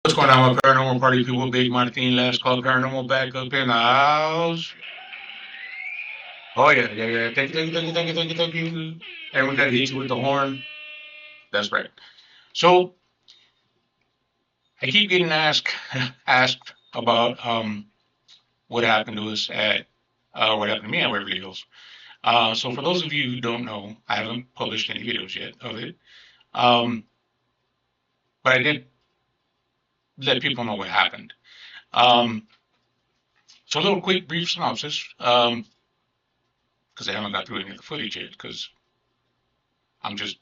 What's going on, my paranormal party people? Big Martin, last call paranormal back up in the house. Oh yeah, yeah, yeah. Thank you, thank you, thank you, thank you, thank you, thank you. And we gotta hit you with the horn. That's right. So I keep getting asked about what happened to us at what happened to me at Waverly Hills. So for those of you who don't know, I haven't published any videos yet of it. Um, but I did let people know what happened. Um, so a little quick brief synopsis. Because I haven't got through any of the footage yet. Because I'm just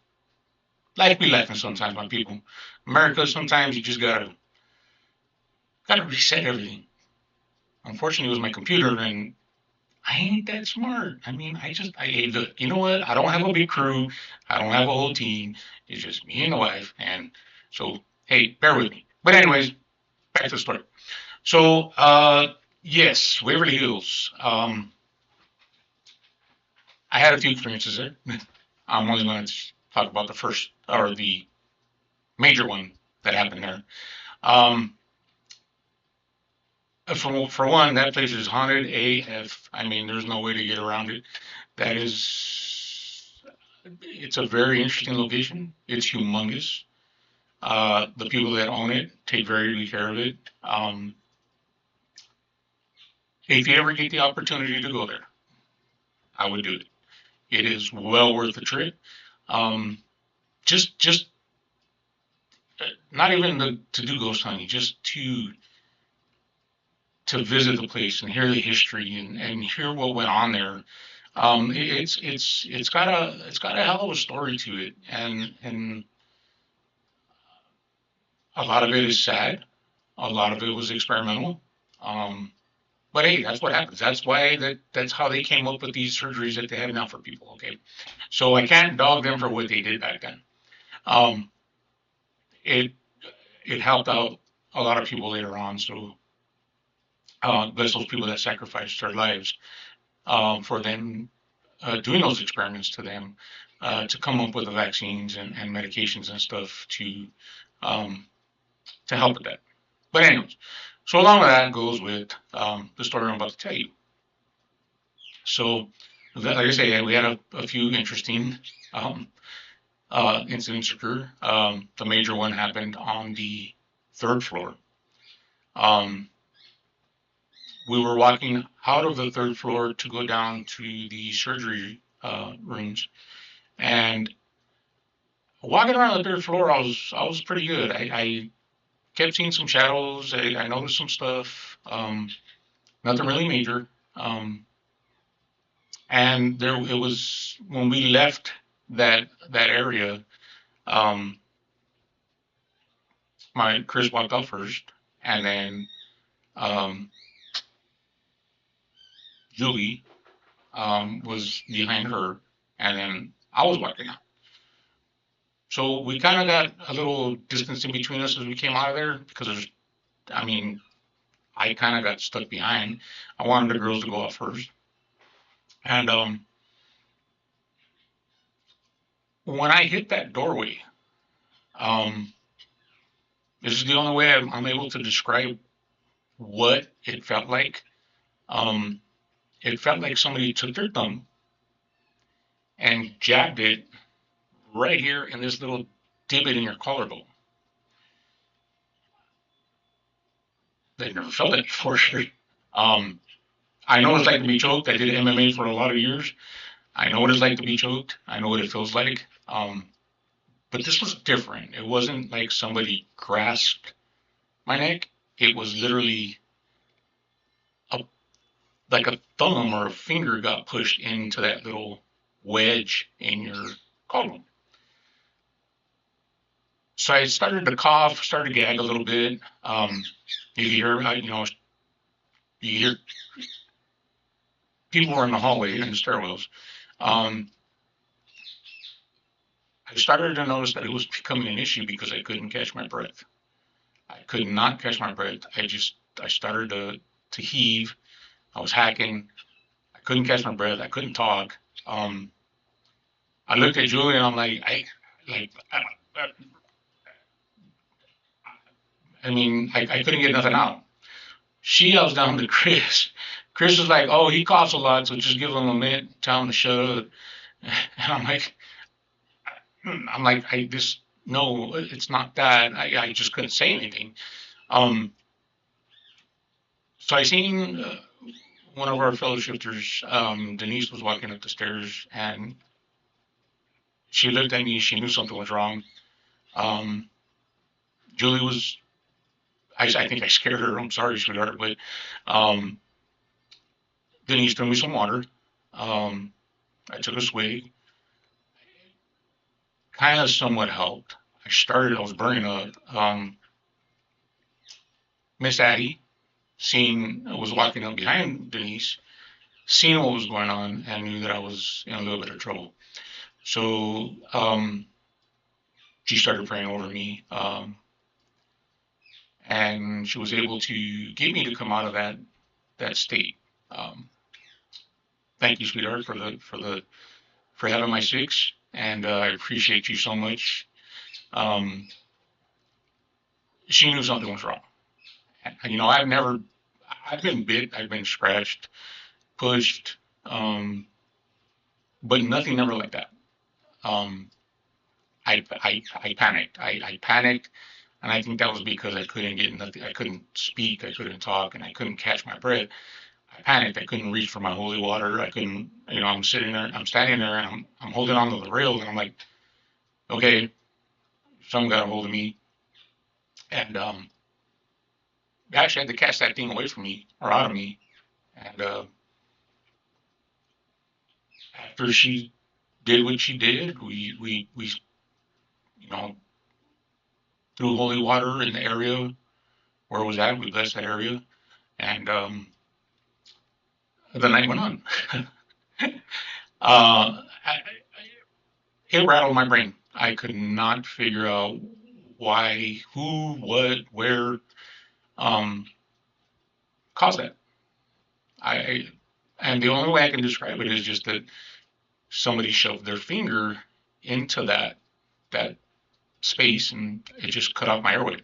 life be life, and sometimes my people, America. Sometimes you just gotta reset everything. Unfortunately, it was my computer, and I ain't that smart. I mean, look. You know what? I don't have a big crew. I don't have a whole team. It's just me and the wife, and so hey, bear with me. But anyways, back to the story. So, yes, Waverly Hills. I had a few experiences there. I'm only going to talk about the first or the major one that happened there. Um, for one, that place is haunted AF. I mean, there's no way to get around it. That is, it's a very interesting location. It's humongous. The people that own it take very good care of it. If you ever get the opportunity to go there, I would do it. It is well worth the trip. Um, just not even to do ghost hunting, just to visit the place and hear the history and hear what went on there. It's got a hell of a story to it, and a lot of it is sad. A lot of it was experimental. Um, but hey, that's what happens. That's how they came up with these surgeries that they have now for people. Okay, so I can't dog them for what they did back then. Um, it it helped out a lot of people later on. So bless those people that sacrificed their lives for them doing those experiments to come up with the vaccines and medications and stuff um, to help with that. But anyways, so along with that goes with the story I'm about to tell you. So, like I say, we had a few interesting um, incidents occur. The major one happened on the third floor. Um, we were walking out of the third floor to go down to the surgery rooms, and walking around the third floor, I was pretty good. I kept seeing some shadows. I noticed some stuff. Nothing really major. Um, and there it was when we left that area. Um, my Chris walked out first, and then um, Julie was behind her, and then I was walking out. So we kind of got a little distance in between us as we came out of there because I mean, I kind of got stuck behind. I wanted the girls to go out first, and when I hit that doorway, um, this is the only way I'm able to describe what it felt like. Um, it felt like somebody took their thumb and jabbed it right here in this little divot in your collarbone. They never felt it before, sure. Um, I know what it's like to be choked. I did MMA for a lot of years. I know what it's like to be choked. I know what it feels like. But this was different. It wasn't like somebody grasped my neck. It was literally a, like a thumb or a finger got pushed into that little wedge in your collarbone. So I started to cough, started to gag a little bit. You hear, you hear people were in the hallway in the stairwells. Um, I started to notice that it was becoming an issue because I couldn't catch my breath. I could not catch my breath. I started to heave. I was hacking. I couldn't catch my breath. I couldn't talk. Um, I looked at Julie and I'm like, like, I, I mean, I couldn't get nothing out. She yells down to Chris. Chris is like, "Oh, he coughs a lot, so just give him a minute, tell him to shut up." And I just no, it's not that. I just couldn't say anything. Um, so I seen one of our fellow shifters, Denise, was walking up the stairs, and she looked at me. She knew something was wrong. Um, Julie was. I think I scared her. I'm sorry, sweetheart, but um, Denise threw me some water. Um, I took a swig. Kind of somewhat helped. I was burning up. Miss Addie, was walking up behind Denise, seen what was going on, and knew that I was in a little bit of trouble. So she started praying over me, and she was able to get me to come out of that state. Um, Thank you, sweetheart, for having my six, and I appreciate you so much. Um, she knew something was wrong. And, I've been bit, I've been scratched, pushed, um, but nothing ever like that. Um, I panicked. I panicked, and I think that was because I couldn't get nothing. I couldn't speak. I couldn't talk, and I couldn't catch my breath. I panicked. I couldn't reach for my holy water. I couldn't. I'm sitting there. I'm standing there, and I'm holding on to the rail, and I'm like, okay, someone got a hold of me, and they actually had to cast that thing away from me or out of me. And after she did what she did, we you know threw holy water in the area where it was at. We blessed that area, and the night went on. It rattled my brain. I could not figure out why, who, what, where um, caused that. I and the only way I can describe it is just that somebody shoved their finger into that space and it just cut off my airway.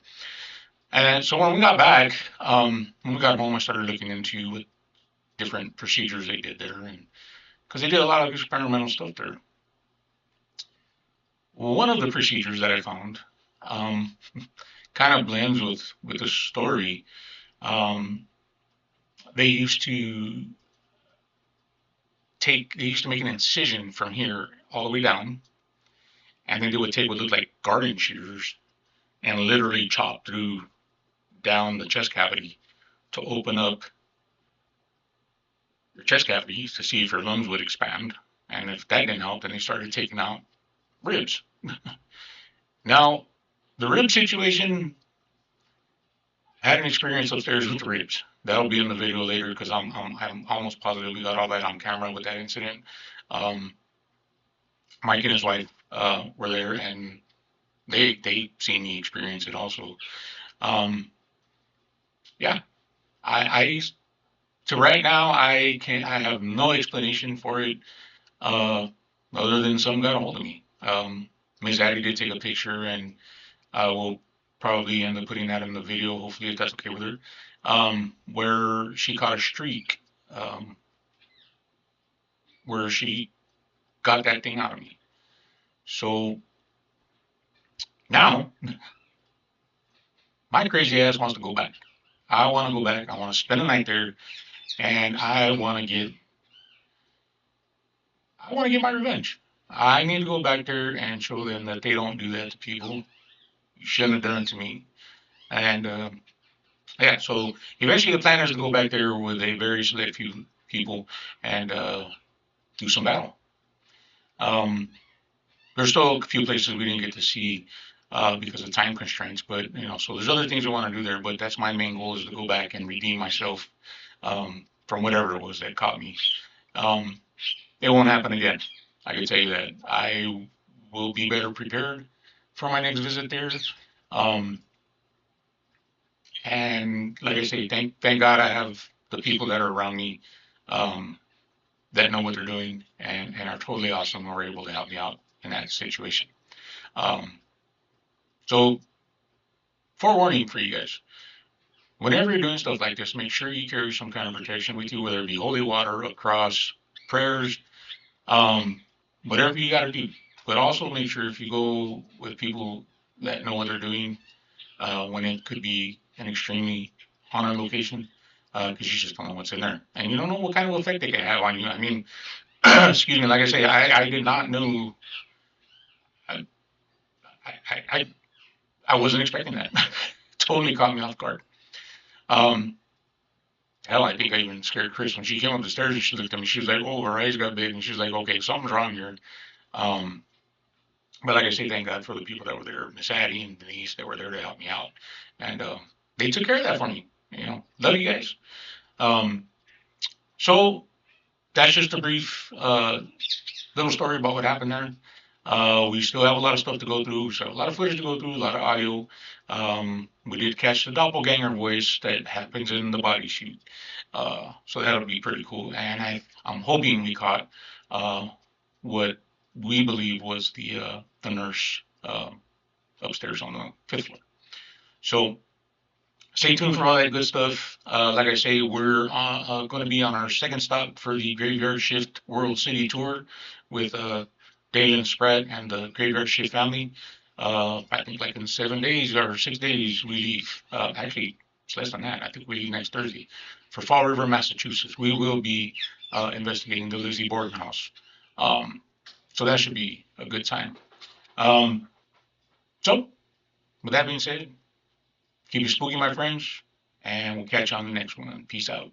And so when we got back, when we got home, I started looking into what different procedures they did there, and because they did a lot of experimental stuff there. One of the procedures that I found um, kind of blends with the story. Um, they used to they used to make an incision from here all the way down, and then they would take what looked like garden shears and literally chop through down the chest cavity to open up your chest cavity to see if your lungs would expand. And if that didn't help, then they started taking out ribs. Now, the rib situation, I had an experience upstairs with the ribs. That'll be in the video later because I'm almost positive we got all that on camera with that incident. Um, Mike and his wife were there, and they seen me experience it also. Um, yeah, I to right now I have no explanation for it uh, other than some got a hold of me. Ms. Addie did take a picture, and I will probably end up putting that in the video, hopefully, if that's okay with her, where she caught a streak, where she got that thing out of me. So now, my crazy ass wants to go back. I want to go back. I want to spend the night there, and I want to get my revenge. I need to go back there and show them that they don't do that to people. You shouldn't have done it to me. And yeah, so eventually the plan is to go back there with a very select few people and do some battle. There's still a few places we didn't get to see because of time constraints, but so there's other things I want to do there. But that's my main goal is to go back and redeem myself from whatever it was that caught me. Um, it won't happen again. I can tell you that. I will be better prepared for my next visit there. Um, and like I say, thank God I have the people that are around me um, that know what they're doing and are totally awesome and are able to help me out in that situation. Um, so forewarning for you guys. Whenever you're doing stuff like this, make sure you carry some kind of protection with you, whether it be holy water, a cross, prayers, um, whatever you got to do. But also make sure if you go with people that know what they're doing, when it could be an extremely haunted location, because you just don't know what's in there, and you don't know what kind of effect they can have on you. I mean, excuse me, like I say, I did not know. I, I, I wasn't expecting that. Totally caught me off guard. Um, Hell, I think I even scared Chris when she came up the stairs and she looked at me. She was like, "Oh, her eyes got big," and she's like, "Okay, something's wrong here." Um, but like I say, thank God for the people that were there, Miss Addie and Denise, that were there to help me out, and they took care of that for me. Love you guys. Um, so that's just a brief little story about what happened there. We still have a lot of stuff to go through, so a lot of footage to go through, a lot of audio. We did catch the doppelganger voice that happens in the body shoot, so that'll be pretty cool. And I'm hoping we caught what we believe was the nurse upstairs on the fifth floor. So stay tuned for all that good stuff. Like I say, we're going to be on our second stop for the Graveyard Shift World City Tour with Dalen Spratt and the Graveyard Shift family. I think like in 7 days or 6 days we leave. Actually, it's less than that. I think we leave next Thursday for Fall River, Massachusetts. We will be investigating the Lizzie Borden house. Um, so that should be a good time. Um, so, with that being said, keep it spooky, my friends, and we'll catch you on the next one. Peace out.